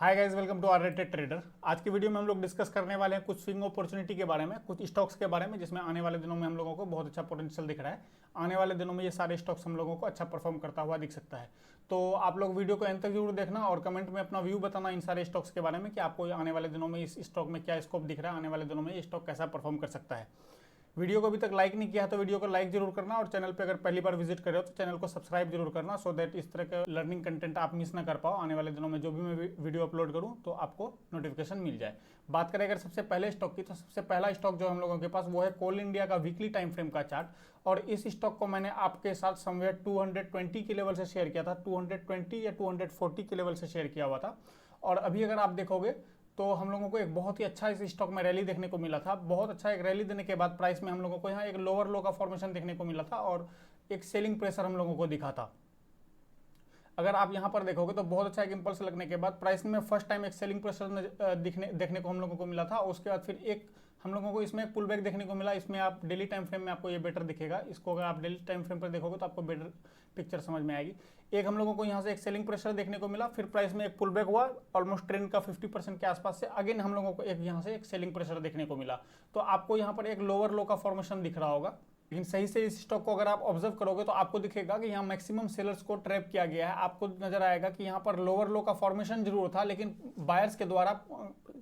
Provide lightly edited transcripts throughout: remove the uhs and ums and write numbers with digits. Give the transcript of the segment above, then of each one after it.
Hi guys, welcome to R rated trader. आज की video में हम लोग डिस्कस करने वाले हैं कुछ स्विंग अपॉर्चुनिटी के बारे में, कुछ स्टॉक्स के बारे में जिसमें आने वाले दिनों में हम लोगों को बहुत अच्छा पोटेंशियल दिख रहा है। आने वाले दिनों में ये सारे स्टॉक्स हम लोगों को अच्छा परफॉर्म करता हुआ दिख सकता है। तो आप लोग वीडियो को एंड तक जरूर देखना और कमेंट में अपना व्यू बताना इन सारे स्टॉक्स के बारे में कि आपको आने वाले दिनों में इस स्टॉक में क्या स्कोप दिख रहा है, आने वाले दिनों में ये स्टॉक कैसा परफॉर्म कर सकता है। वीडियो को अभी तक लाइक नहीं किया तो वीडियो को लाइक जरूर करना और चैनल पे अगर पहली बार विजिट कर रहे हो तो चैनल को सब्सक्राइब जरूर करना, सो दैट इस तरह का लर्निंग कंटेंट आप मिस ना कर पाओ। आने वाले दिनों में जो भी मैं वीडियो अपलोड करूं तो आपको नोटिफिकेशन मिल जाए। बात करें अगर सबसे पहले स्टॉक की, तो सबसे पहला स्टॉक जो हम लोगों के पास वो है कोल इंडिया का वीकली टाइम फ्रेम का चार्ट। और इस स्टॉक को मैंने आपके साथ समवेयर 220 के लेवल से शेयर किया था, 220 या 240 के लेवल से शेयर किया हुआ था। और अभी अगर आप देखोगे तो हम लोगों को एक बहुत ही अच्छा इस स्टॉक में रैली देखने को मिला था। बहुत अच्छा एक रैली देने के बाद प्राइस में हम लोगों को यहाँ एक लोअर लो का फॉर्मेशन देखने को मिला था और एक सेलिंग प्रेशर हम लोगों को दिखा था। अगर आप यहाँ पर देखोगे तो बहुत अच्छा एक इंपल्स लगने के बाद प्राइस में फर्स्ट टाइम एक सेलिंग प्रेशर देखने को हम लोगों को मिला था। उसके बाद फिर एक हम लोगों को इसमें एक पुल बैक देखने को मिला। इसमें आप डेली टाइम फ्रेम में आपको ये बेटर दिखेगा। इसको अगर आप डेली टाइम फ्रेम पर देखोगे तो आपको बेटर पिक्चर समझ में आएगी। एक हम लोगों को यहाँ से एक सेलिंग प्रेशर देखने को मिला, फिर प्राइस में एक पुल बैक हुआ ऑलमोस्ट ट्रेंड का 50% के आसपास से। अगेन हम लोगों को एक यहाँ से एक सेलिंग प्रेशर देखने को मिला। तो आपको यहाँ पर एक लोअर लो का फॉर्मेशन दिख रहा होगा, लेकिन सही से इस स्टॉक को अगर आप ऑब्जर्व करोगे तो आपको दिखेगा कि यहाँ मैक्सिमम सेलर्स को ट्रैप किया गया है। आपको नजर आएगा कि यहाँ पर लोअर लो का फॉर्मेशन जरूर था, लेकिन बायर्स के द्वारा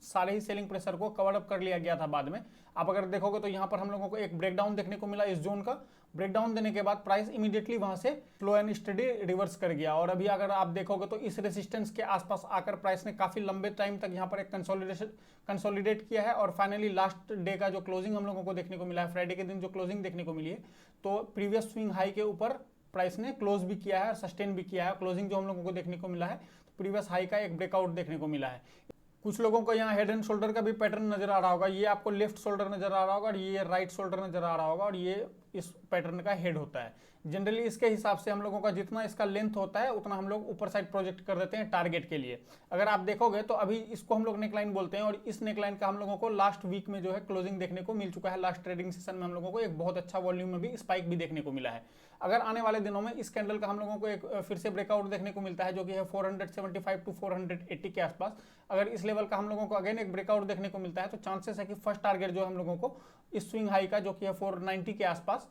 सारे ही सेलिंग प्रेशर को कवर अप कर लिया गया था बाद में। आप अगर देखोगे तो यहाँ पर हम लोगों को एक ब्रेकडाउन देखने को मिला इस जोन का। ब्रेकडाउन देने के बाद प्राइस इमीडिएटली वहां से स्लो एंड स्टडी रिवर्स कर गया। और अभी अगर आप देखोगे तो इस रेसिस्टेंस के आसपास आकर प्राइस ने काफी लंबे टाइम तक यहाँ पर एक कंसोलिडेट किया है। और फाइनली लास्ट डे का जो क्लोजिंग हम लोगों को देखने को मिला है, फ्राइडे के दिन जो क्लोजिंग देखने को मिली है, तो प्रीवियस स्विंग हाई के ऊपर प्राइस ने क्लोज भी किया है, सस्टेन भी किया है। क्लोजिंग जो हम लोगों को देखने को मिला है तो प्रीवियस हाई का एक ब्रेकआउट देखने को मिला है। कुछ लोगों को यहाँ हेड एंड शोल्डर का भी पैटर्न नजर आ रहा होगा। ये आपको लेफ्ट शोल्डर नजर आ रहा होगा और ये राइट शोल्डर नजर आ रहा होगा और ये इस पैटर्न का हेड होता है। जनरली इसके हिसाब से हम लोगों का जितना इसका लेंथ होता है उतना हम लोग ऊपर साइड प्रोजेक्ट कर देते हैं टारगेट के लिए। अगर आप देखोगे तो अभी इसको हम लोग नेकलाइन बोलते हैं और इस नेकलाइन का हम लोगों को लास्ट वीक में जो है क्लोजिंग देखने को मिल चुका है। लास्ट ट्रेडिंग सेशन में हम लोगों को एक बहुत अच्छा वॉल्यूम में भी स्पाइक भी देखने को मिला है। अगर आने वाले दिनों में इस कैंडल का हम लोगों को एक फिर से ब्रेकआउट देखने को मिलता है जो कि है 475 टू 480 के आसपास, अगर इस लेवल का हम लोगों को अगेन एक ब्रेकआउट देखने को मिलता है तो चांसेस है कि फर्स्ट टारगेट जो हम लोगों को इस स्विंग हाई का जो कि है 490 के आसपास,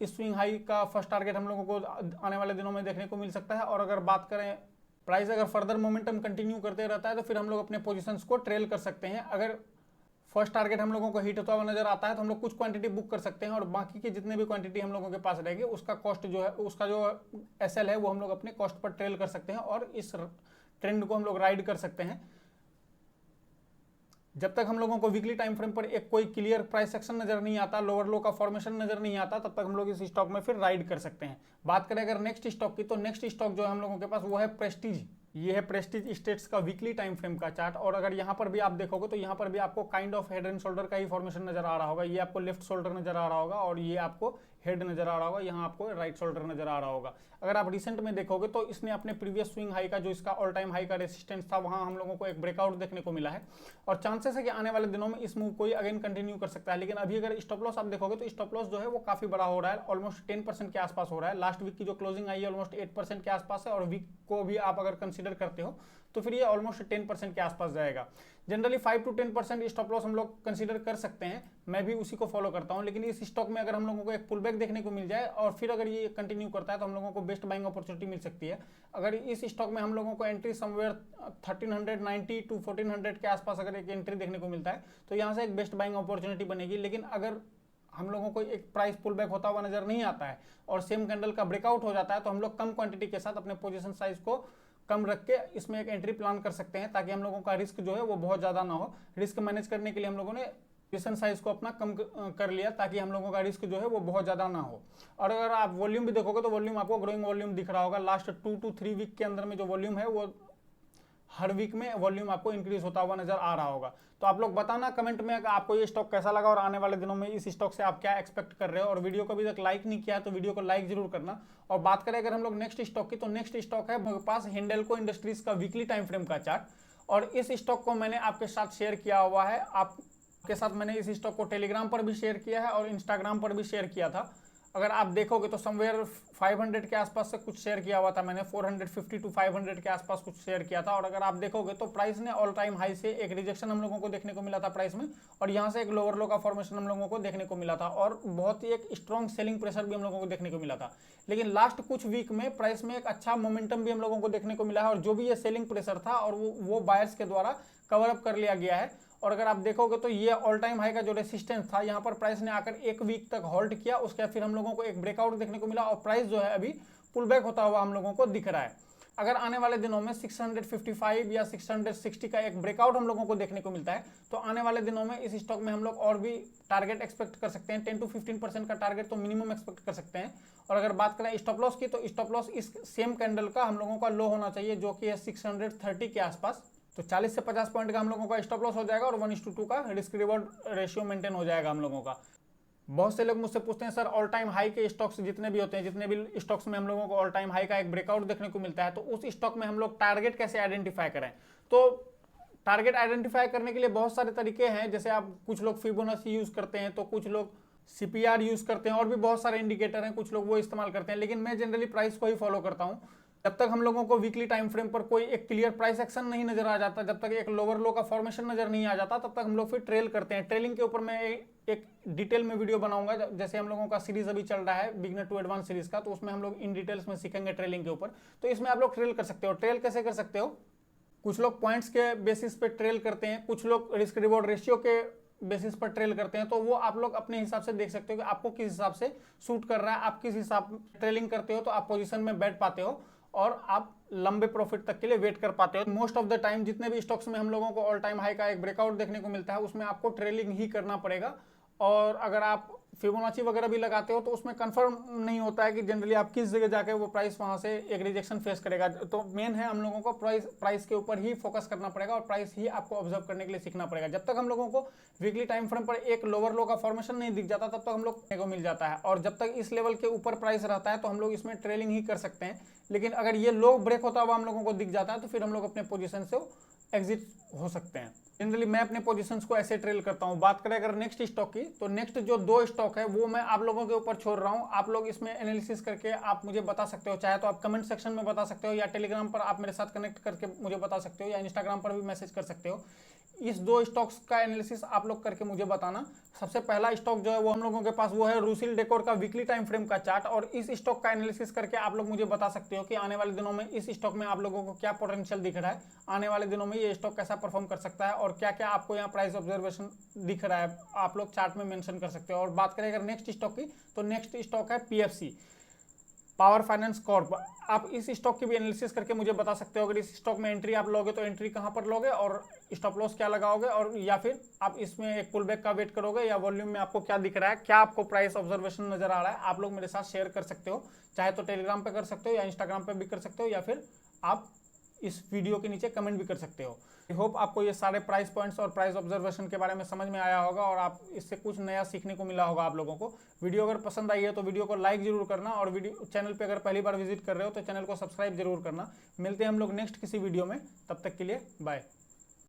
इस स्विंग हाई का फर्स्ट टारगेट हम लोगों को आने वाले दिनों में देखने को मिल सकता है। और अगर बात करें प्राइस अगर फर्दर मोमेंटम कंटिन्यू करते रहता है तो फिर हम लोग अपने पोजीशंस को ट्रेल कर सकते हैं। अगर फर्स्ट टारगेट हम लोगों को हिट होता हुआ नजर आता है तो हम लोग कुछ क्वांटिटी बुक कर सकते हैं और बाकी की जितने भी क्वांटिटी हम लोगों के पास रहेगी उसका कॉस्ट जो है, उसका जो एसएल है वो हम लोग अपने कॉस्ट पर ट्रेल कर सकते हैं और इस ट्रेंड को हम लोग राइड कर सकते हैं। जब तक हम लोगों को वीकली टाइम फ्रेम पर एक कोई क्लियर प्राइस एक्शन नजर नहीं आता, लोअर लो का फॉर्मेशन नजर नहीं आता, तब तक हम लोग इस स्टॉक में फिर राइड कर सकते हैं। बात करें अगर नेक्स्ट स्टॉक की, तो नेक्स्ट स्टॉक जो है हम लोगों के पास वो है प्रेस्टीज। ये है प्रेस्टीज स्टेट्स का वीकली टाइम फ्रेम का चार्ट। और अगर यहाँ पर भी आप देखोगे तो यहाँ पर भी आपको kind of head and shoulder का ही फॉर्मेशन नजर आ रहा होगा। ये आपको लेफ्ट शोल्डर नजर आ रहा होगा और ये आपको हेड नजर आ रहा होगा, यहाँ आपको राइट शोल्डर नजर आ रहा होगा। अगर आप रिसेंट में देखोगे तो इसने अपने प्रीवियस स्विंग हाई का जो इसका ऑल टाइम हाई का रेसिस्टेंस था वहां हम लोगों को एक ब्रेकआउट देखने को मिला है और चांसेस है कि आने वाले दिनों में इस मूव को अगेन कंटिन्यू कर सकता है। लेकिन अभी अगर स्टॉप लॉस आप देखोगे तो स्टॉप लॉस जो है वो काफी बड़ा हो रहा है, ऑलमोस्ट 10% के आसपास हो रहा है। लास्ट वीक की जो क्लोजिंग आई है ऑलमोस्ट 8% के आसपास है और वीक को भी आप अगर कंसिडर करते हो तो फिर ये ऑलमोस्ट 10% के आसपास जाएगा। जनरली 5 to 10% स्टॉप लॉस हम लोग कंसीडर कर सकते हैं, मैं भी उसी को फॉलो करता हूं। लेकिन इस स्टॉक में अगर हम लोगों को एक पुल बैक देखने को मिल जाए और फिर अगर ये कंटिन्यू करता है तो हम लोगों को बेस्ट बाइंग अपॉर्चुनिटी मिल सकती है। अगर इस स्टॉक में हम लोगों को एंट्री समवेयर 1390 टू 1400 के आसपास अगर एक एंट्री देखने को मिलता है तो यहाँ से एक बेस्ट बाइंग अपॉर्चुनिटी बनेगी। लेकिन अगर हम लोगों को एक प्राइस पुल बैक होता हुआ नजर नहीं आता है और सेम कैंडल का ब्रेकआउट हो जाता है तो हम लोग कम क्वांटिटी के साथ अपने पोजीशन साइज को कम रख के इसमें एक एंट्री प्लान कर सकते हैं ताकि हम लोगों का रिस्क जो है वो बहुत ज्यादा ना हो। रिस्क मैनेज करने के लिए हम लोगों ने पोजीशन साइज को अपना कम कर लिया ताकि हम लोगों का रिस्क जो है वो बहुत ज्यादा ना हो। और अगर आप वॉल्यूम भी देखोगे तो वॉल्यूम आपको ग्रोइंग वॉल्यूम दिख रहा होगा। लास्ट 2 to 3 वीक के अंदर में जो वॉल्यूम है वो हर वीक में वॉल्यूम आपको इंक्रीज होता हुआ नजर आ रहा होगा। तो आप लोग बताना कमेंट में आपको ये स्टॉक कैसा लगा और आने वाले दिनों में इस स्टॉक से आप क्या एक्सपेक्ट कर रहे हो। और वीडियो को अभी तक लाइक नहीं किया है तो वीडियो को लाइक जरूर करना। और बात करें अगर हम लोग नेक्स्ट स्टॉक की, तो नेक्स्ट स्टॉक है मेरे पास हिंडेल्को इंडस्ट्रीज का वीकली टाइम फ्रेम का चार्ट। और इस स्टॉक को मैंने आपके साथ शेयर किया हुआ है। आपके साथ मैंने इस स्टॉक को टेलीग्राम पर भी शेयर किया है और इंस्टाग्राम पर भी शेयर किया था। अगर आप देखोगे तो समवेयर 500 के आसपास से कुछ शेयर किया हुआ था मैंने, 450 टू 500 के आसपास कुछ शेयर किया था। और अगर आप देखोगे तो प्राइस ने ऑल टाइम हाई से एक रिजेक्शन हम लोगों को देखने को मिला था प्राइस में, और यहाँ से एक लोअर लो का फॉर्मेशन हम लोगों को देखने को मिला था, और बहुत ही एक स्ट्रॉन्ग सेलिंग प्रेशर भी हम लोगों को देखने को मिला था। लेकिन लास्ट कुछ वीक में प्राइस में एक अच्छा मोमेंटम भी हम लोगों को देखने को मिला है, और जो भी ये सेलिंग प्रेशर था और वो बायर्स के द्वारा कवर अप कर लिया गया है। और अगर आप देखोगे तो ये ऑल टाइम हाई का जो रेसिस्टेंस था, यहाँ पर प्राइस ने आकर एक वीक तक होल्ड किया, उसके बाद फिर हम लोगों को एक ब्रेकआउट देखने को मिला, और प्राइस जो है अभी पुल बैक होता हुआ हम लोगों को दिख रहा है। अगर आने वाले दिनों में 655 या 660 का एक ब्रेकआउट हम लोगों को देखने को मिलता है, तो आने वाले दिनों में इस स्टॉक में हम लोग और भी टारगेट एक्सपेक्ट कर सकते हैं। 10 to 15% का टारगेट तो मिनिमम एक्सपेक्ट कर सकते हैं। और अगर बात करें स्टॉप लॉस की, तो स्टॉप लॉस इस सेम कैंडल का हम लोगों का लो होना चाहिए, जो कि है 630 के आसपास। तो 40 से 50 पॉइंट का हम लोगों का स्टॉप लॉस हो जाएगा, और 1:2 का रिस्क रिवॉर्ड रेशियो मेंटेन हो जाएगा हम लोगों का। बहुत से लोग मुझसे पूछते हैं, सर ऑल टाइम हाई के स्टॉक्स जितने भी होते हैं, जितने भी स्टॉक्स में हम लोगों को ऑल टाइम हाई का एक ब्रेकआउट देखने को मिलता है, तो उस स्टॉक में हम लोग टारगेट कैसे आइडेंटिफाई करें। तो टारगेट आइडेंटिफाई करने के लिए बहुत सारे तरीके हैं, जैसे आप कुछ लोग फिबोनाची यूज करते हैं, तो कुछ लोग CPR यूज करते हैं, और भी बहुत सारे इंडिकेटर हैं, कुछ लोग वो इस्तेमाल करते हैं। लेकिन मैं जनरली प्राइस को ही फॉलो करता हूँ। जब तक हम लोगों को वीकली टाइम फ्रेम पर कोई एक क्लियर प्राइस एक्शन नहीं नजर आ जाता, जब तक एक लोअर लो का फॉर्मेशन नजर नहीं आ जाता, तब तक हम लोग फिर ट्रेल करते हैं। ट्रेलिंग के ऊपर मैं एक डिटेल में वीडियो बनाऊंगा, जैसे हम लोगों का सीरीज अभी चल रहा है बिगिनर टू एडवांस सीरीज का, तो उसमें हम लोग इन डिटेल्स में सीखेंगे ट्रेलिंग के ऊपर। तो इसमें आप लोग ट्रेल कर सकते हो। ट्रेल कैसे कर सकते हो, कुछ लोग पॉइंट्स के बेसिस पे ट्रेल करते हैं, कुछ लोग रिस्क रिवॉर्ड रेशियो के बेसिस पर ट्रेल करते हैं। तो वो आप लोग अपने हिसाब से देख सकते हो कि आपको किस हिसाब से सूट कर रहा है, आप किस हिसाब से ट्रेलिंग करते हो, तो आप पोजीशन में बैठ पाते हो और आप लंबे प्रॉफिट तक के लिए वेट कर पाते हो। मोस्ट ऑफ द टाइम जितने भी स्टॉक्स में हम लोगों को ऑल टाइम हाई का एक ब्रेकआउट देखने को मिलता है, उसमें आपको ट्रेलिंग ही करना पड़ेगा। और अगर आप फिबोनाची वगैरह भी लगाते हो, तो उसमें कंफर्म नहीं होता है कि जनरली आप किस जगह जाके वो प्राइस वहां से एक रिजेक्शन फेस करेगा। तो मेन है हम लोगों को प्राइस के ऊपर ही फोकस करना पड़ेगा, और प्राइस ही आपको ऑब्जर्व करने के लिए सीखना पड़ेगा। जब तक हम लोगों को वीकली टाइम फ्रेम पर एक लोअर लो का फॉर्मेशन नहीं दिख जाता, तब तक हम लोग को मिल जाता है। और जब तक इस लेवल के ऊपर प्राइस रहता है, तो हम लोग इसमें ट्रेलिंग ही कर सकते हैं। लेकिन अगर ये लो ब्रेक होता हुआ हम लोगों को दिख जाता है, तो फिर हम लोग अपने पोजीशन से एग्जिट हो सकते हैं। जनरली मैं अपने पोजीशंस को ऐसे ट्रेल करता हूं। बात करें अगर नेक्स्ट स्टॉक की, तो नेक्स्ट जो 2 स्टॉक है वो मैं आप लोगों के ऊपर छोड़ रहा हूं। आप लोग इसमें एनालिसिस करके आप मुझे बता सकते हो, चाहे तो आप कमेंट सेक्शन में बता सकते हो, या टेलीग्राम पर आप मेरे साथ कनेक्ट करके मुझे बता सकते हो, या इंस्टाग्राम पर भी मैसेज कर सकते हो। इस 2 स्टॉक्स का एनालिसिस आप लोग करके मुझे बताना। सबसे पहला स्टॉक जो है वो हम लोगों के पास वो है रूसिल डेकोर का वीकली टाइम फ्रेम का चार्ट, और इस स्टॉक का एनालिसिस करके आप लोग मुझे बता सकते हो कि आने वाले दिनों में इस स्टॉक में आप लोगों को क्या पोटेंशियल दिख रहा है, आने वाले दिनों में ये स्टॉक कैसा परफॉर्म कर सकता है, और क्या क्या आपको यहाँ प्राइस ऑब्जर्वेशन दिख रहा है, आप लोग चार्ट में मेंशन कर सकते हो। और बात करें अगर नेक्स्ट स्टॉक की, तो नेक्स्ट स्टॉक है PFC, पावर फाइनेंस कॉर्प। आप इस स्टॉक की भी एनालिसिस करके मुझे बता सकते हो, अगर इस स्टॉक में एंट्री आप लोगे तो एंट्री कहां पर लोगे, और स्टॉप लॉस क्या लगाओगे, और या फिर आप इसमें एक पुल बैक का वेट करोगे, या वॉल्यूम में आपको क्या दिख रहा है, क्या आपको प्राइस ऑब्जर्वेशन नजर आ रहा है, आप लोग मेरे साथ शेयर कर सकते हो। चाहे तो टेलीग्राम पे कर सकते हो, या इंस्टाग्राम पे भी कर सकते हो, या फिर आप इस वीडियो के नीचे कमेंट भी कर सकते हो। आई होप आपको ये सारे प्राइस पॉइंट्स और प्राइस ऑब्जर्वेशन के बारे में समझ में आया होगा, और आप इससे कुछ नया सीखने को मिला होगा आप लोगों को। वीडियो अगर पसंद आई है तो वीडियो को लाइक जरूर करना, और वीडियो चैनल पे अगर पहली बार विजिट कर रहे हो तो चैनल को सब्सक्राइब जरूर करना। मिलते हैं हम लोग नेक्स्ट किसी वीडियो में, तब तक के लिए बाय।